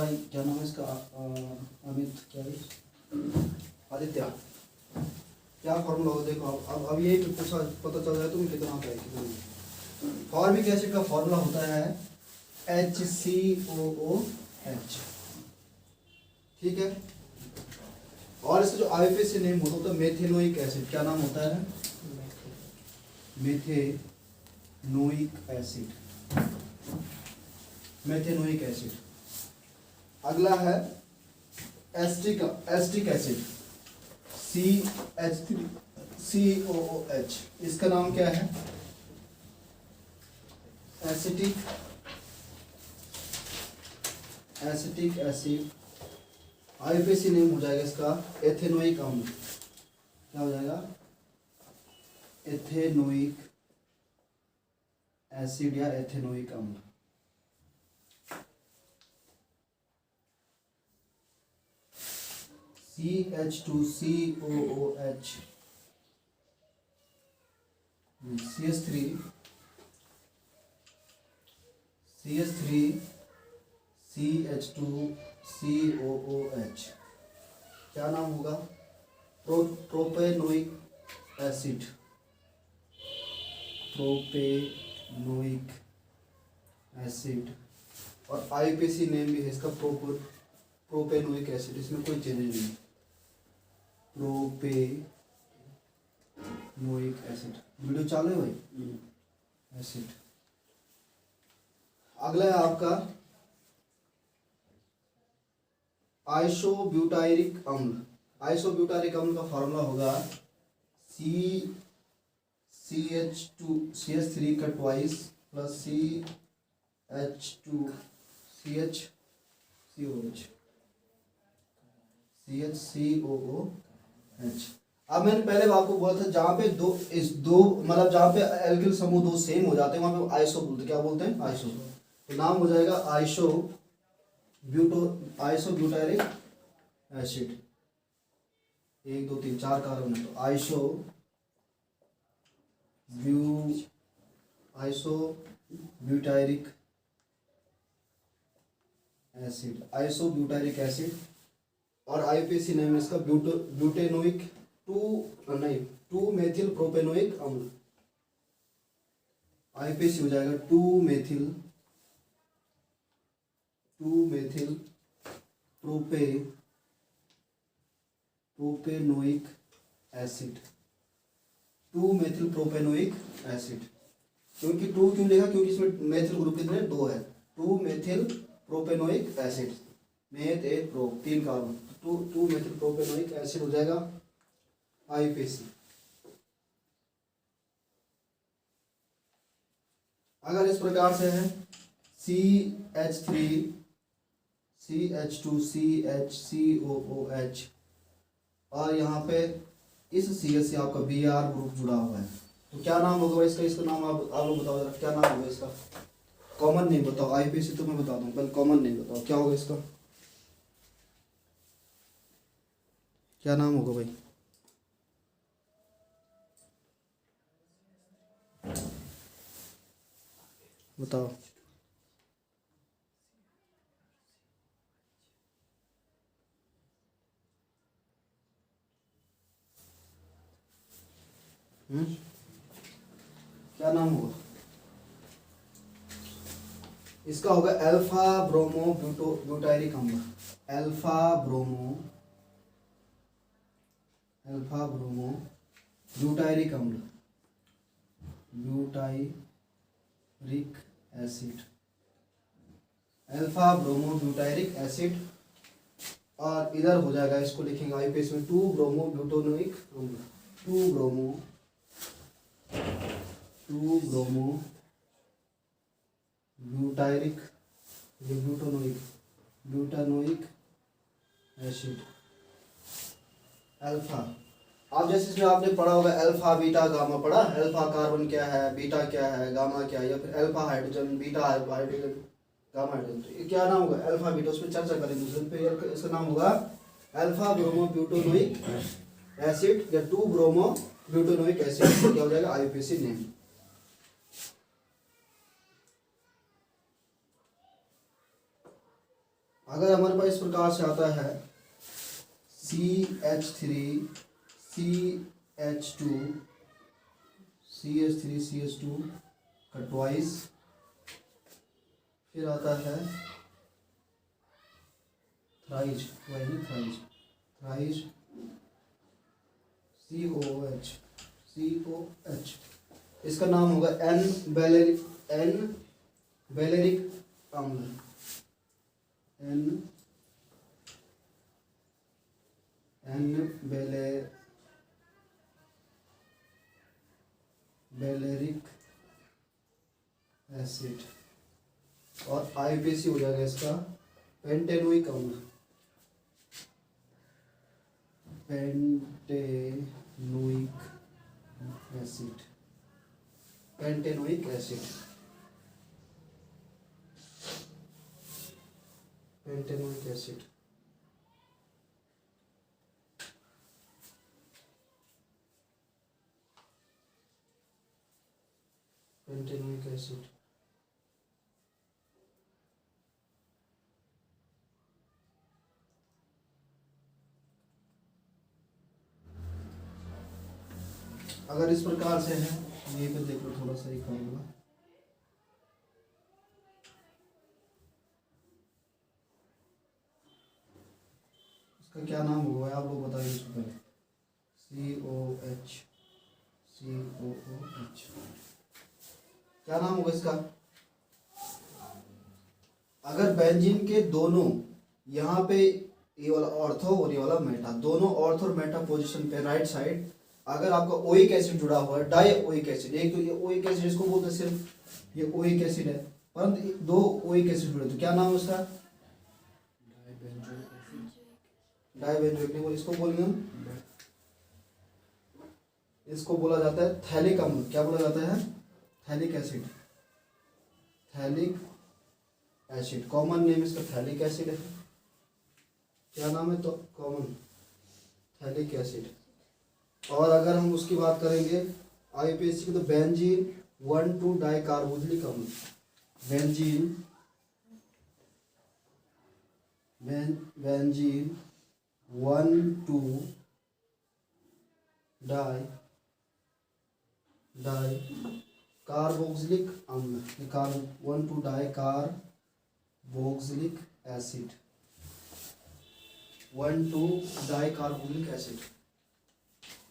भाई क्या नाम है इसका? अमित क्या है? आदित्य, क्या फॉर्मूला होगा देखो। अब यही तो पूछा, पता चल जाए तुम्हें कितना आता है कितना। फॉर्मिक एसिड का फॉर्मूला होता है HCOOH, ठीक है। और इसका जो आईयूपीएसी नेम होता है मेथेनोइक एसिड, क्या नाम होता है? Methanoic acid, methanoic acid. अगला है एस्टिक एसिड CH3COOH, इसका नाम क्या है? Acetic acid. आईयूपीएसी नेम हो जाएगा इसका एथेनोइक अम्ल। क्या हो जाएगा? एथेनोइक एसिड या एथेनोइक अम्ल। CH2COOH, CH3CH2COOH, क्या नाम होगा? Propanoic acid, propanoic acid. और आईयूपीएसी नेम भी है इसका प्रोपेनोइक एसिड, इसमें कोई चेंज नहीं। Propanoic acid. वीडियो चालू है भाई? एसिड। अगला है आपका आइसोब्यूटायरिक अम्ल। आइसोब्यूटायरिक अम्ल का फॉर्मूला होगा CH3 का ट्वाइस प्लस CH2COOH। अब मैंने पहले आपको बोला था जहाँ पे दो मतलब जहाँ पे एल्किल समूह दो सेम हो जाते हैं वहाँ पे आइसो बोलते, क्या बोलते हैं? आइसो। तो नाम हो जाएगा आइसोब्यूटायरिक एसिड। 1 2 3 4 कार्बन है तो आइसोब्यूटायरिक एसिड। और आईयूपीएसी नेम इसका ब्यूटेनोइक 2 मेथिल प्रोपेनोइक अम्ल। आईयूपीएसी हो जाएगा 2 methyl propanoic acid. 2 methyl propanoic acid. क्योंकि 2 क्यों लिखा? क्योंकि इसमें मेथिल ग्रुप कितने? 2 है। 2 मेथिल प्रोपेनोइक एसिड, मेथ एक pro 3 carbon, 2 methyl propanoic acid हो जाएगा आईयूपीएसी। अगर इस प्रकार से है CH3CH2CHCOOH और यहाँ पे इस CH से आपका Br ग्रुप जुड़ा हुआ है तो क्या नाम होगा इसका नाम आप लोग बताओ जरा, क्या नाम होगा इसका? कॉमन नेम बताओ। आईयूपीएसी तो मैं बता दूं, पहले कॉमन नेम बताओ क्या होगा इसका? क्या नाम होगा भाई? बताओ। क्या नाम होगा इसका? होगा अल्फा ब्रोमो ब्यूटायरिक अम्ल। अल्फा ब्रोमो ब्यूटायरिक अम्ल, butyric acid, alpha bromo butyric acid. और इधर हो जाएगा, इसको लिखेंगे आईयूपीएसी में 2 ब्रोमो ब्यूटेनोइक अम्ल, 2 bromo butyric butanoic acid alpha. आप जैसे इसमें आपने पढ़ा होगा अल्फा बीटा गामा पढ़ा। अल्फा कार्बन क्या है, बीटा क्या है, गामा क्या है, या फिर alpha hydrogen, beta hydrogen, gamma hydrogen. तो ये क्या नाम होगा? Alpha beta. उसमें चर्चा करेंगे दूसरे पे। इसका नाम होगा अल्फा ब्रोमो ब्यूटेनोइक एसिड या 2 ब्रोमो ब्यूटेनोइक एसिड। क्या हो जाएगा? IUPAC name. अगर हमारे पास इस प्रकार से आता है CH3 का ट्वाइस, फिर आता है थ्राइज COH, इसका नाम होगा एन बेलेरिक अम्ल, बेलेरिक एसिड, और आईपीसी हो जाएगा इसका पेंटेनोइक अम्ल, pentanoic acid. Pentanoic acid pentanoic acid pentanoic acid. अगर इस प्रकार से है, ये पे देख लो थोड़ा सा ही फॉर्मूला, इसका क्या नाम होगा आप लोग बताइए इसको पहले। COH क्या नाम होगा इसका? अगर बेंजीन के दोनों यहाँ पे ये वाला ऑर्थो और ये वाला मेटा, दोनों ऑर्थो और मेटा पोजीशन पे राइट साइड अगर आपका ओइक एसिड जुड़ा हुआ है, डाई ओइक एसिड, एक तो ये ओइक एसिड इसको बोलते हैं, सिर्फ ये ओइक एसिड है, परंतु दो ओइक एसिड जुड़े तो क्या नाम है उसका? डाइबेंजोइक नहीं, इसको बोलेंगे हम, इसको बोला जाता है थैलिक अम्ल। क्या बोला जाता है? Phthalic acid. कॉमन नेम इसका थैलिक एसिड है। क्या नाम है? तो कॉमन थैलिक एसिड। और अगर हम उसकी बात करेंगे आईपीएसी की, तो बेंजीन 1,2 डाइकार्बोक्सिलिक अम्ल, बेंजीन 1,2 डाइकार्बोक्सिलिक अम्ल, 1,2 डाइकार्बोक्सिलिक एसिड, 1,2 डाइकार्बोक्सिलिक एसिड।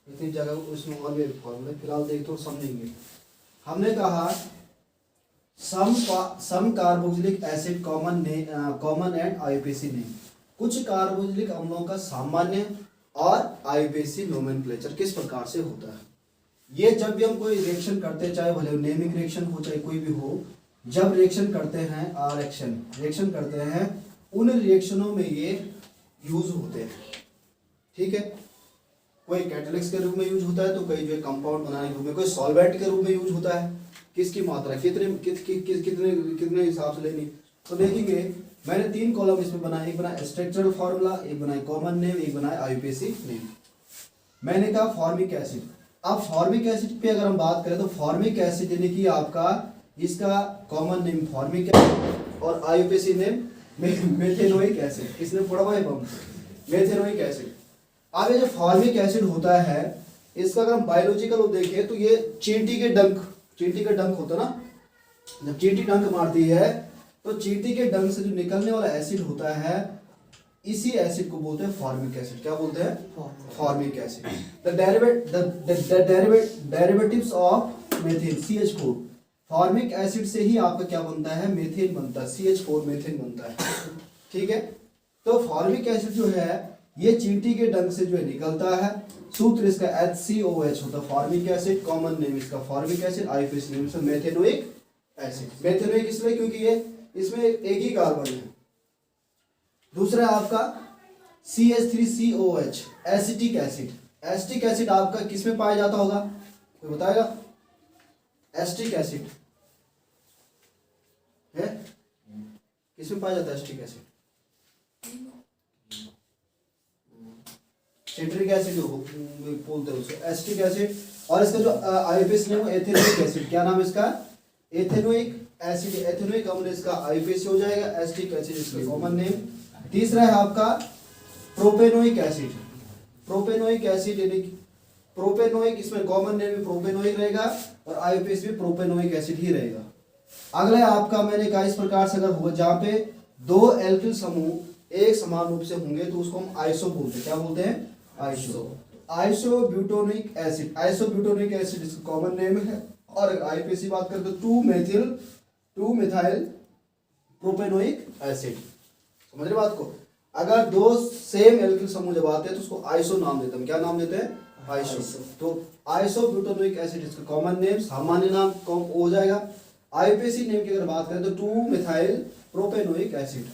इतनी जगह उसमें और भी फॉर्मूले फिलहाल देख तो समझेंगे। हमने कहा some carboxylic acid common and IUPAC name. कुछ कार्बोक्सिलिक अम्लों का सामान्य और आईपीसी नोमेनक्लेचर किस प्रकार से होता है? ये जब भी हम कोई रिएक्शन करते हैं, चाहे भले नेमिक रिएक्शन हो चाहे कोई भी हो, जब रिएक्शन करते हैं रिएक्शन करते हैं, उन रिएक्शनों में ये यूज होते हैं। ठीक है, कोई कैटलिस्ट के रूप में यूज होता है, तो कई जो कंपाउंड बनाने के रूप में, कोई सॉल्वेंट के रूप में यूज होता है। किसकी मात्रा कितने हिसाब से लेनी, तो देखेंगे मैंने 3 कॉलम इसमें बनाए, एक बनाया स्ट्रक्चरल फार्मूला, एक बनाया कॉमन नेम, एक बनाया आईपीसी नेम। मैंने कहा फॉर्मिक एसिड। अब फॉर्मिक एसिड पे अगर हम बात करें तो फॉर्मिक एसिड यानी कि आपका इसका कॉमन नेम फॉर्मिक एसिड और आईपीसी नेम मेथेनोइक एसिड। किसने पढ़ा हुआ है? Methanoic acid. अब ये जो फॉर्मिक एसिड होता है, इसका अगर हम बायोलॉजिकल देखें तो ये चींटी के डंक होता ना, जब चींटी डंक मारती है तो चींटी के डंक से जो निकलने वाला एसिड होता है, इसी एसिड को बोलते हैं फॉर्मिक एसिड। क्या बोलते हैं? Formic acid. The derivatives of methane CH4। Formic acid से ही आपका क्या बनता है? मीथेन बनता है, CH4 मीथेन बनता है। ठीक है, तो फॉर्मिक एसिड जो है ये चींटी के डंक से जो है निकलता है। सूत्र इसका HCOH होता है, फॉर्मिक एसिड। कॉमन नेम इसका फॉर्मिक एसिड, आईपीसी नेम इसका मेथेनोइक एसिड। मेथेनोइक इसलिए क्योंकि ये इसमें एक ही कार्बन है। दूसरा आपका CH3COH acetic acid. Acetic acid आपका किसमें पाया जाता होगा? कोई बताएगा? एसिटिक एसिड है किसमें पाया जाता है? एसिटिक एसिड सिट्रिक एसिड बोलते हैं उसको, एसिटिक एसिड। और इसका जो आईपीसी नेम है एथेनोइक एसिड। क्या नाम इसका? Ethanoic acid. एथेनोइक अम्ल इसका आईपीसी हो जाएगा, एसिटिक एसिड इसका कॉमन नेम। तीसरा है आपका प्रोपेनोइक एसिड। प्रोपेनोइक एसिड यानी प्रोपेनोइक, इसमें कॉमन नेम भी प्रोपेनोइक रहेगा और आईयूपीएसी भी प्रोपेनोइक एसिड ही रहेगा। अगला है आपका, मैंने कहा इस प्रकार से अगर हुआ जहाँ पे दो एल्किल समूह एक समान रूप से होंगे तो उसको हम आइसो बोलते हैं। क्या बोलते हैं? आइसो। आइसोब्यूटोनिक एसिड, आइसोब्यूटोनिक एसिड इसका कॉमन नेम है। और अगर आईयूपीएसी बात करें तो 2 मिथाइल प्रोपेनोइक एसिड। समझ रहे बात को? अगर दो सेम एल्किल समूह जब आते हैं तो उसको आइसो नाम देते हैं। क्या नाम देते हैं? आइसो। तो आइसोब्यूटोनिक एसिड इसका कॉमन नेम, सामान्य नाम कौन हो जाएगा। आईयूपीएसी नेम की अगर बात करें तो 2 मिथाइल प्रोपेनोइक एसिड।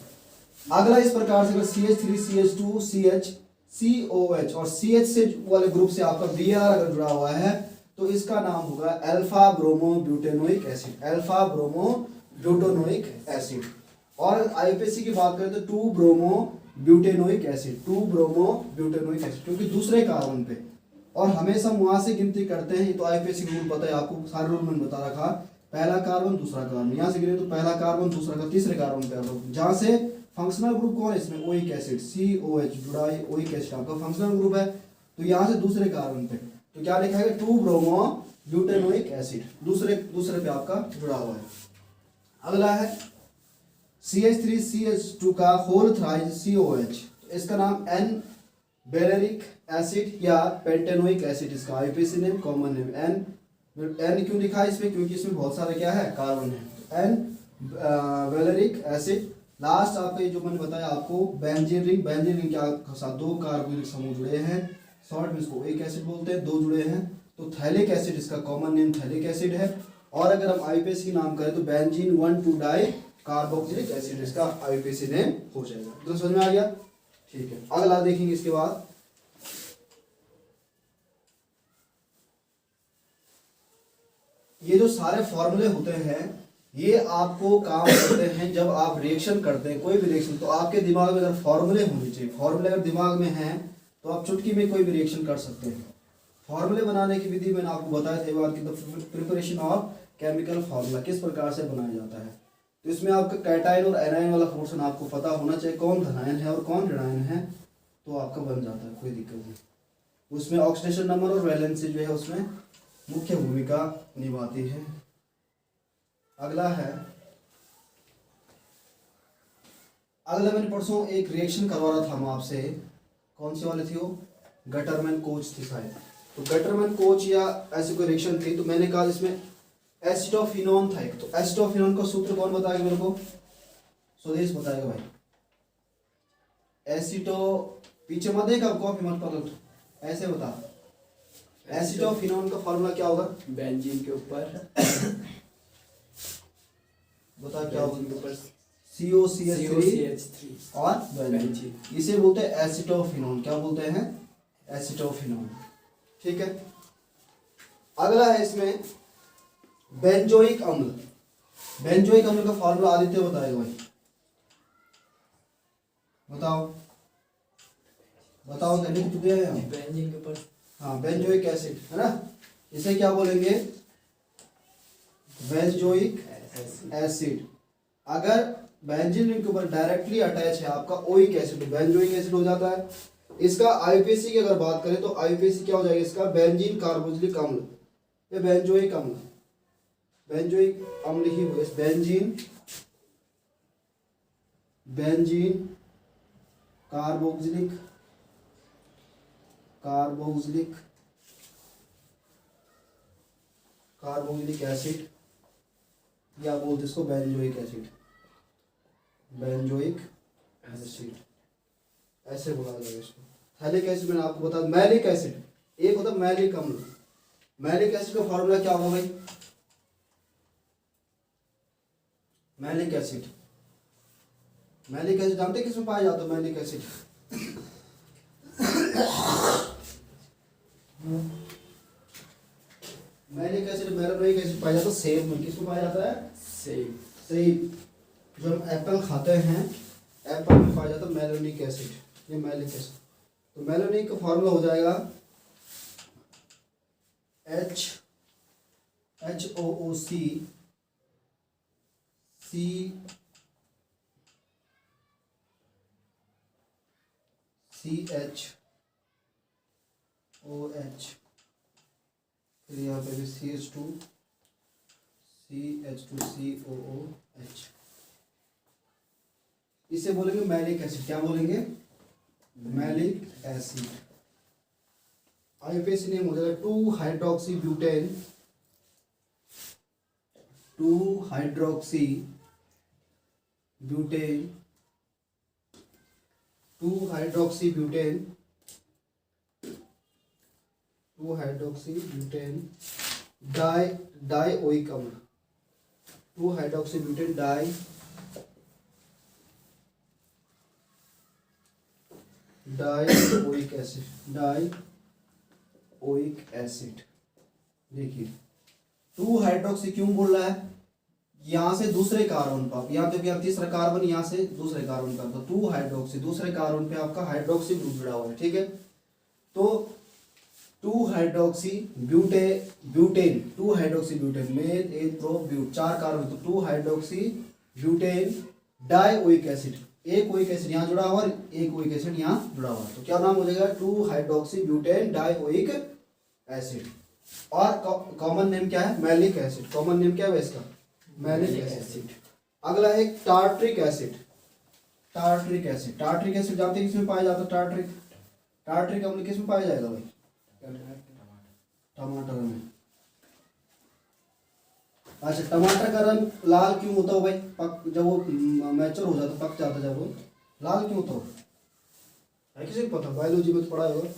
अगला इस प्रकार से अगर CH3 CH2 CH COH और CH से वाले ग्रुप से आपका Br अगर जुड़ा हुआ है तो इसका नाम होगा alpha bromo butanoic acid. Alpha bromo butanoic acid. और आईयूपीएसी की बात करें तो 2 bromo butanoic acid, 2 bromo butanoic acid, क्योंकि दूसरे कार्बन पे। और हमेशा वहां से गिनती करते हैं। तो आईयूपीएसी रूल पता है आपको, सारे रूल मैंने बता रखा। पहला कार्बन दूसरा कार्बन, यहाँ से गिने तो पहला कार्बन दूसरा कार्बन तीसरे कार्बन पे आप लोग, जहाँ से फंक्शनल ग्रुप कौन है इसमें? ओइक एसिड, COH जुड़ा है, ओइक एसिड आपका फंक्शनल ग्रुप है। तो यहाँ से दूसरे कार्बन पे तो क्या लिखा है? 2 ब्रोमो ब्यूटेनोइक एसिड, दूसरे पे आपका जुड़ा हुआ है। अगला है CH3 CH2 का होल थ्राइज COH, तो इसका नाम N बेलेरिक एसिड या पेंटेनोइक एसिड, इसका IUPAC name, common name. N क्यों लिखा है इसमें? क्योंकि इसमें बहुत सारे क्या है? कार्बन है। N बेलेरिक acid. लास्ट आपका ये जो मैंने बताया आपको बेंजीन रिंग, बेंजीन रिंग के साथ दो कार्बोनिक समूह जुड़े हैं, शॉर्ट में इसको एक एसिड बोलते हैं, दो जुड़े हैं तो थैलिक एसिड, इसका कॉमन नेम थैलिक एसिड है। और अगर हम आईयूपीएसी की नाम करें तो बेंजीन 1,2 डाई कार्बोक्सिलिक एसिड, इसका आईयूपीएसी नेम हो जाएगा। तो समझ में आ गया? ठीक है, अगला देखेंगे इसके बाद। ये जो सारे फॉर्मूले होते हैं ये आपको काम करते हैं जब आप रिएक्शन करते हैं, कोई भी रिएक्शन। तो आपके दिमाग में अगर फॉर्मूले होने चाहिए, फॉर्मूले अगर दिमाग में हैं तो आप चुटकी में कोई भी रिएक्शन कर सकते हैं। फॉर्मूले बनाने की विधि मैंने आपको बताया था एक बार की, प्रिपरेशन ऑफ केमिकल फार्मूला किस प्रकार से बनाया जाता है। तो इसमें आपका कैटाइन और एनाइन वाला पोर्शन आपको पता होना चाहिए, कौन धनायन है और कौन ऋणायन है, तो आपका बन जाता है, कोई दिक्कत नहीं। उसमें ऑक्सीडेशन नंबर और वैलेंसी जो है उसमें मुख्य भूमिका निभाती है। अगला है, अगला मैंने परसों एक रिएक्शन करवा रहा था हम आपसे, कौन सी वाली थी वो? गटरमैन कोच थी शायद। तो गटरमैन कोच या ऐसी कोई रिएक्शन थी, तो मैंने कहा इसमें एसिटोफिनोन था एक। तो एसिटोफिनोन का सूत्र कौन बताएगा मेरे को? सुदेश बताएगा भाई। एसिटो पीछे मत देख, अब कॉपी मत पलट, ऐसे बता। एसिटोफिनोन का फॉर्मूला क्या होगा? बेंजीन के ऊपर बता क्या होगा? COCH3 और बेंजीन, इसे बोलते हैं एसिटोफिनोन। क्या बोलते हैं? एसिटोफिनोन। ठीक है, अगला है इसमें बेंजोइक अम्ल। बेंजोइक अम्ल का फॉर्मूला आदित्य बताएगा भाई, बताओ बताओ। लिख चुके हैं हम बेंजीन के ऊपर। हाँ, बेंजोइक एसिड है ना, इसे क्या बोलेंगे? Benzoic acid. अगर बेंजीन रिंग के ऊपर डायरेक्टली अटैच है आपका ओइक एसिड, बेंजोइक एसिड हो जाता है। इसका आईयूपीएसी की अगर बात करें तो आईयूपीएसी क्या हो जाएगा इसका? बेंजीन कार्बोक्सिलिक अम्ल या बेंजोइक अम्ल, बेंजोइक अम्ल ही होगा। बेंजीन कार्बोक्सिलिक कार्बोक्सिलिक एसिड या बोलते इसको बेंजोइक एसिड, बेंजोइक एसिड ऐसे बोला जाएगा इसको। थैलिक एसिड मैंने आपको बताया। मैलिक एसिड एक होता है मैलिक अम्ल। मैलिक एसिड का फॉर्मूला क्या होगा भाई? मैलिक एसिड, मैलिक एसिड जानते किसमें पाया जाता है? Malic acid malic acid malonic acid पाया जाता है सेब में। किसमें पाया जाता है? सेब। सेब, जब हम एप्पल खाते हैं एप्पल में पाया जाता है मैलोनिक एसिड, ये मैलिक एसिड। तो मैलोनिक का फॉर्मूला हो जाएगा HOOC CHOH, फिर यहाँ पे भी CH2COOH। इसे बोलेंगे मैलिक एसिड। क्या बोलेंगे? Malic acid. आईयूपीएसी नेम हो जाएगा 2-हाइड्रोक्सीब्यूटेन, 2-हाइड्रोक्सीब्यूटेन, 2-हाइड्रोक्सीब्यूटेन, 2-हाइड्रोक्सीब्यूटेन डाइओइक अम्ल, 2-हाइड्रोक्सीब्यूटेन डाइओइक एसिड, डाइओइक एसिड। देखिए 2-हाइड्रोक्सी क्यों बोल रहा है? यहाँ से दूसरे कार्बन पर, यहाँ पे भी तीसरा कार्बन, यहाँ से दूसरे कार्बन पर, तो 2-हाइड्रोक्सी, दूसरे कार्बन पे आपका हाइड्रोक्सी ग्रुप जुड़ा हुआ है, ठीक है। तो 2-हाइड्रोक्सी ब्यूटेन, 2-हाइड्रोक्सी ब्यूटेन में एक प्रो ब्यूट, 4 कार्बन, तो 2-हाइड्रोक्सी ब्यूटेन डाइओइक एसिड, एक ओइक एसिड यहाँ जुड़ा हुआ और एक ओइक एसिड यहाँ जुड़ा हुआ, तो क्या नाम हो जाएगा? 2-हाइड्रोक्सी ब्यूटेन डाइओइक एसिड। और कॉमन नेम क्या है? Malic acid. कॉमन नेम क्या है इसका? Malic acid. अगला है tartaric acid. Tartaric acid, tartaric acid जानते हैं किसमें पाया जाता है? टार्ट्रिक अम्ल किसमें पाया जाएगा भाई? टमाटर में। अच्छा, टमाटर का रंग लाल क्यों होता है भाई? जब वो मैच्योर हो जाता, पक जाता, जब वो लाल क्यों होता है किसी को पता? बायोलॉजी में तो पढ़ा होगा।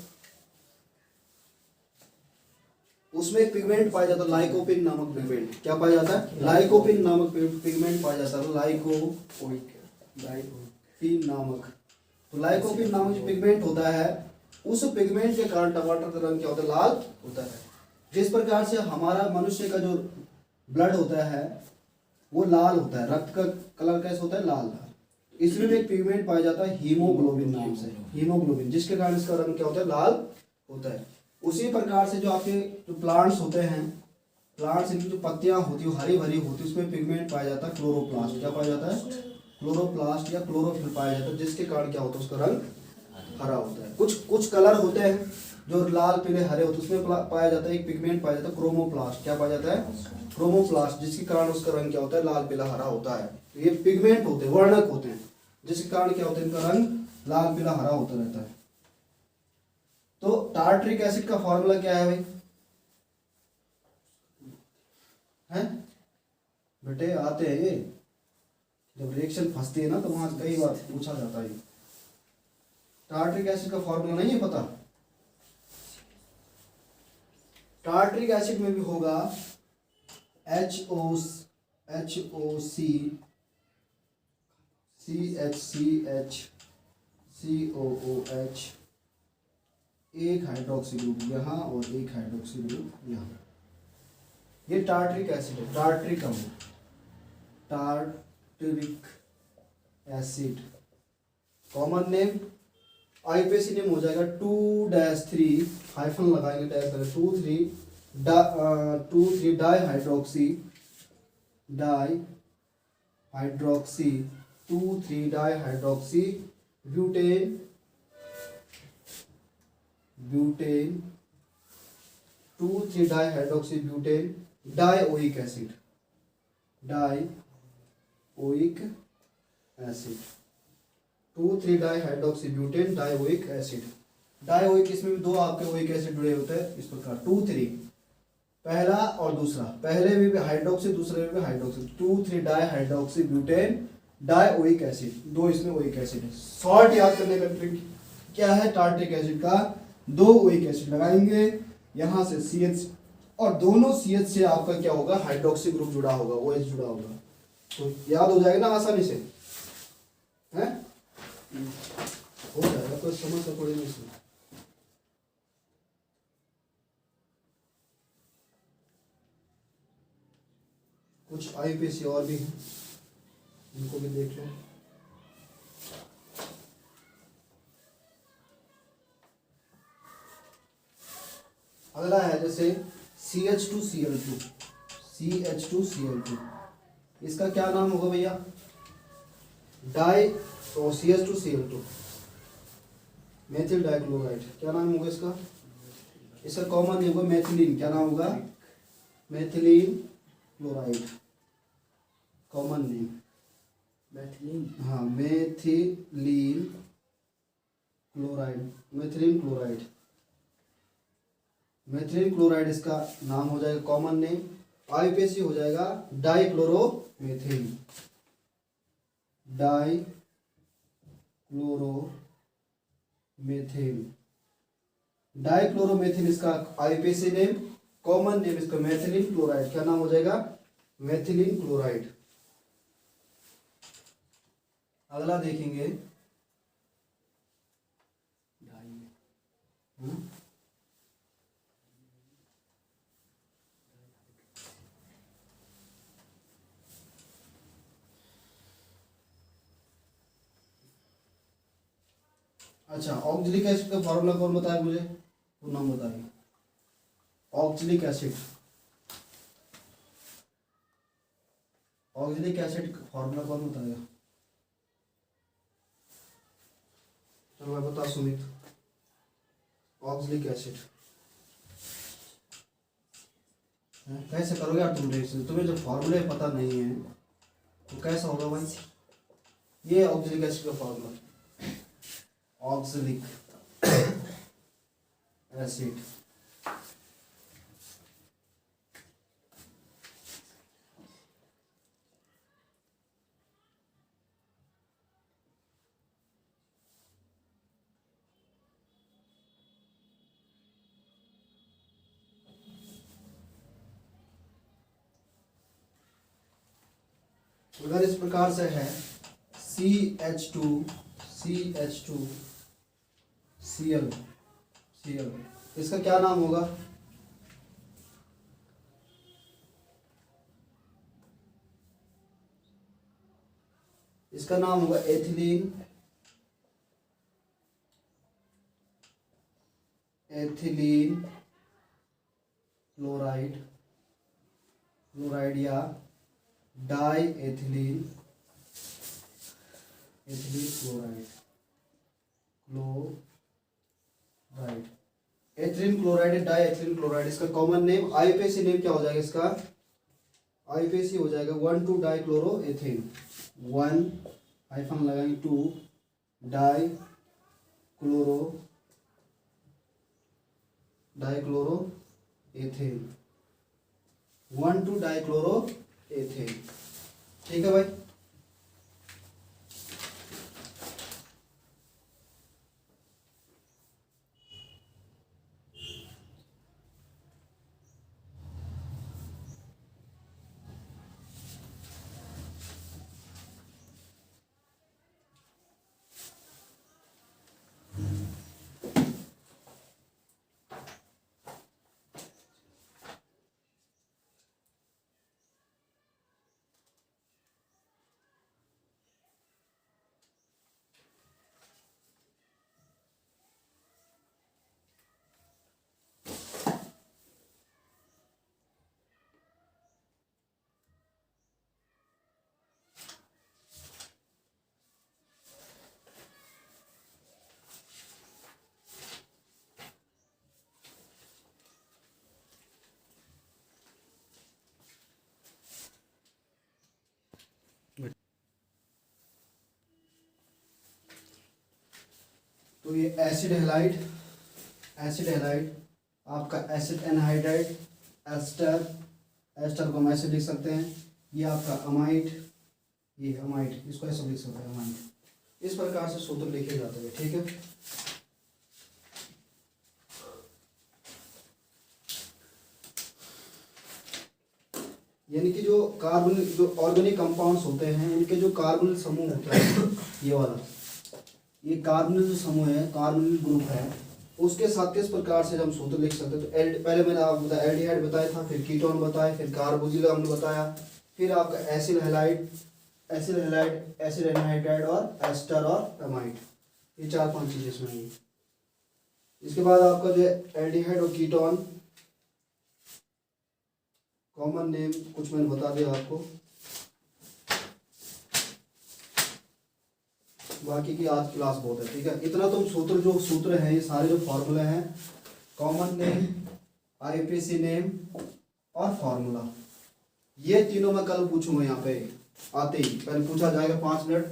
उसमें एक पिगमेंट पाया जाता है, लाइकोपिन नामक पिगमेंट। क्या पाया जाता है? लाइकोपिन नामक पिगमेंट पाया जाता है, लाइकोपिन नामक। तो लाइकोपिन नामक जो पिगमेंट होता है, उस पिगमेंट के कारण टमाटर का रंग क्या होता है? लाल होता है। जिस प्रकार से हमारा मनुष्य का जो ब्लड होता है वो लाल होता है, रक्त का कलर कैसे होता है? लाल। इसमें भी एक पिगमेंट पाया जाता है हीमोग्लोबिन नाम से, हीमोग्लोबिन, जिसके कारण इसका रंग क्या होता है? लाल होता है। उसी प्रकार से जो आपके जो प्लांट्स होते हैं, प्लांट्स की जो पत्तियां होती है हरी भरी होती है, उसमें पिगमेंट पाया जाता है क्लोरोप्लास्ट। क्या पाया जाता है? क्लोरोप्लास्ट या क्लोरोफिल पाया जाता है, जिसके कारण क्या होता है? उसका रंग हरा होता है। कुछ कलर होते हैं जो लाल पीले हरे होते हैं, उसमें पाया जाता है एक पिगमेंट पाया जाता है क्रोमोप्लास्ट। क्या पाया जाता है? क्रोमोप्लास्ट, जिसके कारण उसका रंग क्या होता है? लाल पीला हरा होता है। तो ये पिगमेंट होते हैं, वर्णक होते हैं, जिसके कारण क्या होता है? इनका रंग लाल पीला हरा होता रहता है। तो टार्ट्रिक एसिड का फॉर्मूला क्या है भाई? हैं बेटे, आते हैं ये, जब रिएक्शन फंसती है ना तो वहां कई बार पूछा जाता है। टार्ट्रिक एसिड का फॉर्मूला नहीं है पता? टार्ट्रिक एसिड में भी होगा HOC, CHCH, COOH, एक हाइड्रोक्सी ग्रुप यहाँ और एक हाइड्रोक्सी ग्रुप यहाँ। ये टार्ट्रिक एसिड है, टार्ट्रिक अम्ल, tartaric acid. Common name IUPAC name हो जाएगा 2-3, हाइफन लगाएंगे, डैश करें, 2,3 dihydroxy 2,3 dihydroxy butane 2,3 dihydroxy butane dioic acid, dioic acid, 2,3 dihydroxy butane dioic acid. Dioic, इसमें भी दो आपके ओइक एसिड जुड़े होते हैं इस प्रकार, 2,3, पहला और दूसरा, पहले में भी हाइड्रोक्सी, दूसरे में भी hydroxy, 2,3 dihydroxy butane dioic acid, दो इसमें ओइक एसिड है। सॉल्ट याद करने का ट्रिक क्या है? टार्ट्रिक एसिड का 2 ओइक एसिड लगाएंगे, यहाँ से CH, और दोनों CH से आपका क्या होगा? हाइड्रोक्सी ग्रुप जुड़ा होगा, OH जुड़ा होगा, तो याद हो जाएगा ना आसानी से, हैं? हो जाएगा, कोई समस्या थोड़ी नहीं इसमें। कुछ आईयूपीएसी और भी हैं, इनको भी देख लो। अगला है जैसे CH2Cl2, इसका क्या नाम होगा भैया? CH2Cl2, मेथिल डाइक्लोराइड, क्या नाम होगा इसका? इसका कॉमन नेम होगा मेथिलीन, क्या नाम होगा? Methylene chloride, common name. Methylene. हाँ, methylene chloride, methylene chloride, methylene chloride इसका नाम हो जाएगा, कॉमन नेम। आईयूपीएसी हो जाएगा डाइक्लोरोमेथिल, डाइक्लोरोमेथिल, डाइक्लोरोमेथिल इसका आईयूपीएसी नेम, कॉमन नेम इसका मेथिलीन क्लोराइड, क्या नाम हो जाएगा? Methylene chloride. अगला देखेंगे। हम्म? अच्छा, ऑक्जेलिक एसिड का फॉर्मूला कौन बताए मुझे? वो नाम बताइए। ऑक्जेलिक एसिड, ऑक्जेलिक एसिड का फॉर्मूला कौन बताएगा? चलो मैं बता सुमित। ऑक्जेलिक एसिड कैसे करोगे यार तुम? तुम्हें जब फॉर्मूले पता नहीं है तो कैसा होगा भाई? ये ऑक्जेलिक एसिड का फॉर्मूला, ऑक्जेलिक एसिड, अगर इस प्रकार से है CH2 CH2 Cl Cl, इसका क्या नाम होगा? इसका नाम होगा एथिलीन, एथिलीन क्लोराइड, क्लोराइड या di ethylene, ethylene chloride, chloride, ethylene chloride, di ethylene chloride, इसका कॉमन नेम, आईयूपीएसी नेम क्या हो जाएगा इसका? आईयूपीएसी हो जाएगा 1,2 डाइक्लोरोएथेन, 1 हाइफन लगाएंगे 2 डाइक्लोरोएथेन, 1,2 डाइक्लोरोएथेन। ठीक है भाई। तो ये एसिड हैलाइड, एसिड हैलाइड, आपका एसिड एनहाइड्राइड, एस्टर, एस्टर को हम ऐसे लिख सकते हैं। ये आपका अमाइड, ये अमाइड, इसको ऐसे लिख सकते हैं अमाइड। इस प्रकार से सूत्र लिखे जाते हैं। ठीक है। यानी कि जो कार्बन, जो ऑर्गेनिक कंपाउंड्स होते हैं उनके जो कार्बन समूह होता है, ये वाला, ये कार्बन जो समूह है, कार्बन ग्रुप है, उसके साथ किस प्रकार से हम सूत्र लिख सकते हैं? तो पहले मैंने आपको बताया एल्डिहाइड बताया था, फिर कीटोन बताया, फिर कार्बोजिल हमने बताया, फिर आपका acid halide, acid halide, acid anhydride और एस्टर और अमाइड, ये 4-5 चीजें इसमें हैं। इसके बाद आपका जो एल्डिहाइड और कीटोन, कॉमन नेम कुछ मैंने बता दिया आपको। बाकी की आज क्लास बहुत है, ठीक है। इतना तुम सूत्र हैं, ये सारे जो फॉर्मूले हैं, कॉमन नेम, आईपीसी नेम और फॉर्मूला, ये तीनों मैं कल पूछूंगा यहाँ पे आते ही, पहले पूछा जाएगा 5 मिनट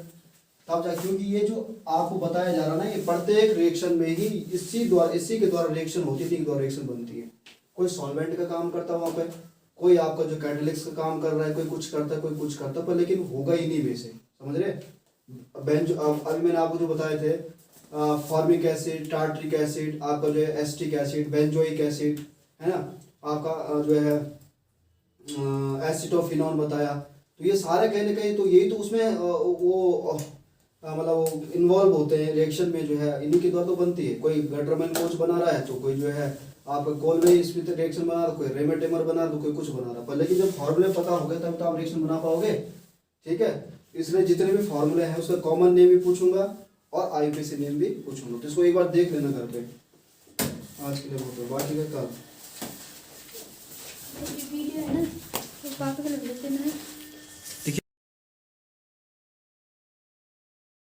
तब जा, क्योंकि ये जो आपको बताया जा रहा ना, ये प्रत्येक रिएक्शन में ही इसी के द्वारा रिएक्शन होती है, द्वारा रिएक्शन बनती है। कोई सॉल्वेंट का काम करता है वहाँ पे, कोई आपका जो कैटलिस्ट का काम कर रहा है, कोई कुछ करता है, कोई कुछ करता है, पर लेकिन होगा ही नहीं वैसे, समझ रहे। अभी मैंने आपको जो बताए थे, फॉर्मिक एसिड, टार्ट्रिक एसिड, आपका जो है एस्टिक एसिड, बेंजोइक एसिड, है ना, आपका जो है एसिटोफिनॉन बताया, तो ये सारे कहीं ना कहीं तो यही तो उसमें मतलब वो इन्वॉल्व होते हैं रिएक्शन में, जो है इन्हीं के द्वारा तो बनती है। कोई गटरमैन कोच बना रहा है, तो कोई जो है आपका कोलवे स्मिथ रिएक्शन बना रहा है, कोई रेमेटेमर बना रहा है, तो कोई कुछ बना रहा है, पर लेकिन जब फॉर्मूले पता हो गए तब तो आप रिएक्शन बना पाओगे, ठीक है। इसलिए जितने भी फॉर्मूले हैं उसका कॉमन नेम भी पूछूंगा और आईपीसी नेम भी पूछूंगा, तो इसको एक बार देख लेना घर पे। आज के लिए बहुत है, बाकी का कल वीडियो है ना, तो पापा को लग लेते हैं।